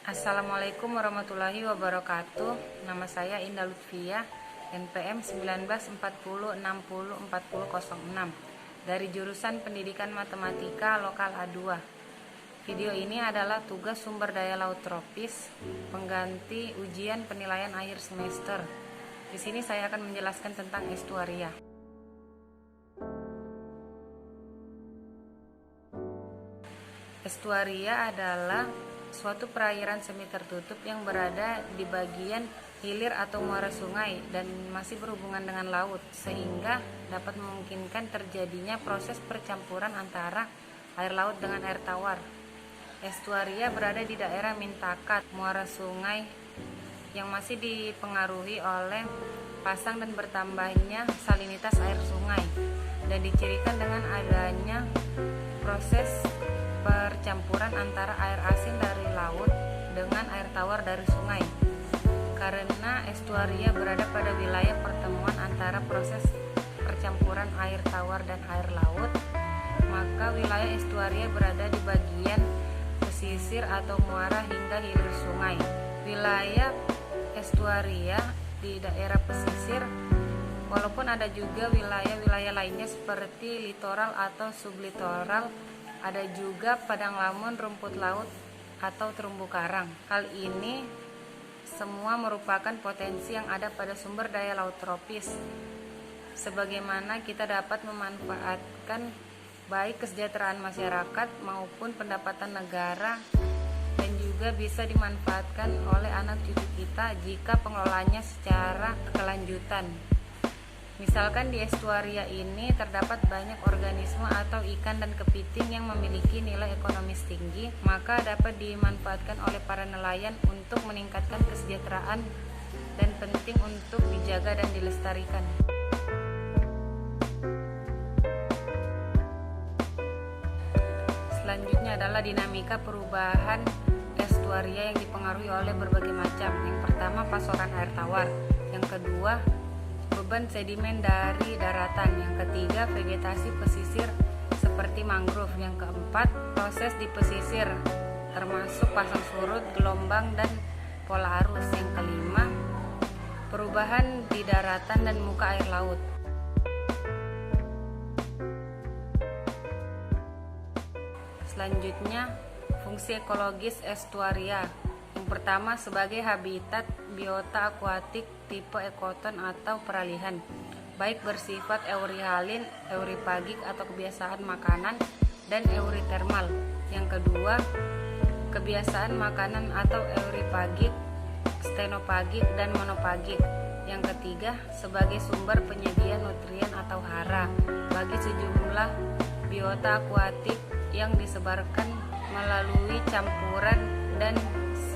Assalamualaikum warahmatullahi wabarakatuh. Nama saya Indah Lutfia, NPM 1940604006 dari jurusan Pendidikan Matematika Lokal A2. Video ini adalah tugas sumber daya laut tropis pengganti ujian penilaian akhir semester. Di sini saya akan menjelaskan tentang estuaria. Estuaria adalah suatu perairan semi tertutup yang berada di bagian hilir atau muara sungai dan masih berhubungan dengan laut, sehingga dapat memungkinkan terjadinya proses percampuran antara air laut dengan air tawar. Estuaria berada di daerah Mintakat, muara sungai yang masih dipengaruhi oleh pasang dan bertambahnya salinitas air sungai, dan dicirikan dengan adanya proses percampuran antara air asin dari laut dengan air tawar dari sungai. Karena estuaria berada pada wilayah pertemuan antara proses percampuran air tawar dan air laut, maka wilayah estuaria berada di bagian pesisir atau muara hingga hilir sungai. Wilayah estuaria di daerah pesisir, walaupun ada juga wilayah-wilayah lainnya seperti litoral atau sublitoral, ada juga padang lamun, rumput laut, atau terumbu karang. Hal ini semua merupakan potensi yang ada pada sumber daya laut tropis, sebagaimana kita dapat memanfaatkan baik kesejahteraan masyarakat maupun pendapatan negara, dan juga bisa dimanfaatkan oleh anak cucu kita jika pengelolaannya secara berkelanjutan. Misalkan di estuaria ini terdapat banyak organisme atau ikan dan kepiting yang memiliki nilai ekonomis tinggi, maka dapat dimanfaatkan oleh para nelayan untuk meningkatkan kesejahteraan dan penting untuk dijaga dan dilestarikan. Selanjutnya adalah dinamika perubahan estuaria yang dipengaruhi oleh berbagai macam. Yang pertama, pasoran air tawar. Yang kedua, beban sedimen dari daratan. Yang ketiga, vegetasi pesisir seperti mangrove. Yang keempat, proses di pesisir termasuk pasang surut, gelombang, dan pola arus. Yang kelima, perubahan di daratan dan muka air laut. Selanjutnya, fungsi ekologis estuaria. Yang pertama, sebagai habitat biota akuatik tipe ekoton atau peralihan, baik bersifat eurihalin, euripagik atau kebiasaan makanan, dan euritermal. Yang kedua, kebiasaan makanan atau euripagik, stenopagik, dan monopagik. Yang ketiga, sebagai sumber penyedia nutrien atau hara bagi sejumlah biota akuatik yang disebarkan melalui campuran dan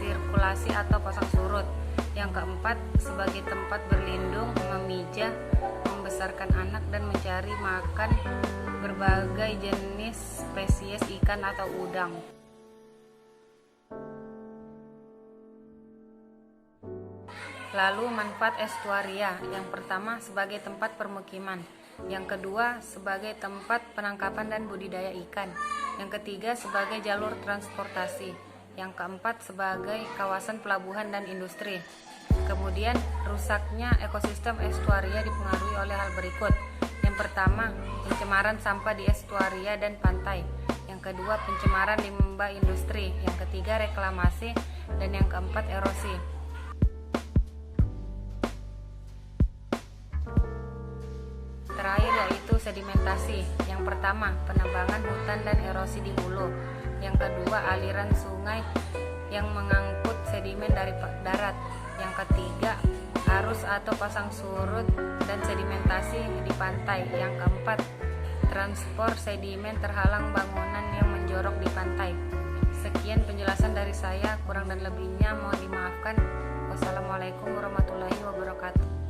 sirkulasi atau pasang surut. Yang keempat, sebagai tempat berlindung, memijah, membesarkan anak, dan mencari makan berbagai jenis spesies ikan atau udang. Lalu manfaat estuaria. Yang pertama, sebagai tempat permukiman. Yang kedua, sebagai tempat penangkapan dan budidaya ikan. Yang ketiga, sebagai jalur transportasi. Yang keempat, sebagai kawasan pelabuhan dan industri. Kemudian, rusaknya ekosistem estuaria dipengaruhi oleh hal berikut. Yang pertama, pencemaran sampah di estuaria dan pantai. Yang kedua, pencemaran limbah industri. Yang ketiga, reklamasi. Dan yang keempat, erosi. Terakhir yaitu sedimentasi. Yang pertama, penambangan hutan dan erosi di hulu. Yang kedua, aliran sungai yang mengangkut sedimen dari darat. Yang ketiga, arus atau pasang surut dan sedimentasi di pantai. Yang keempat, transport sedimen terhalang bangunan yang menjorok di pantai. Sekian penjelasan dari saya, kurang dan lebihnya mohon dimaafkan. Wassalamualaikum warahmatullahi wabarakatuh.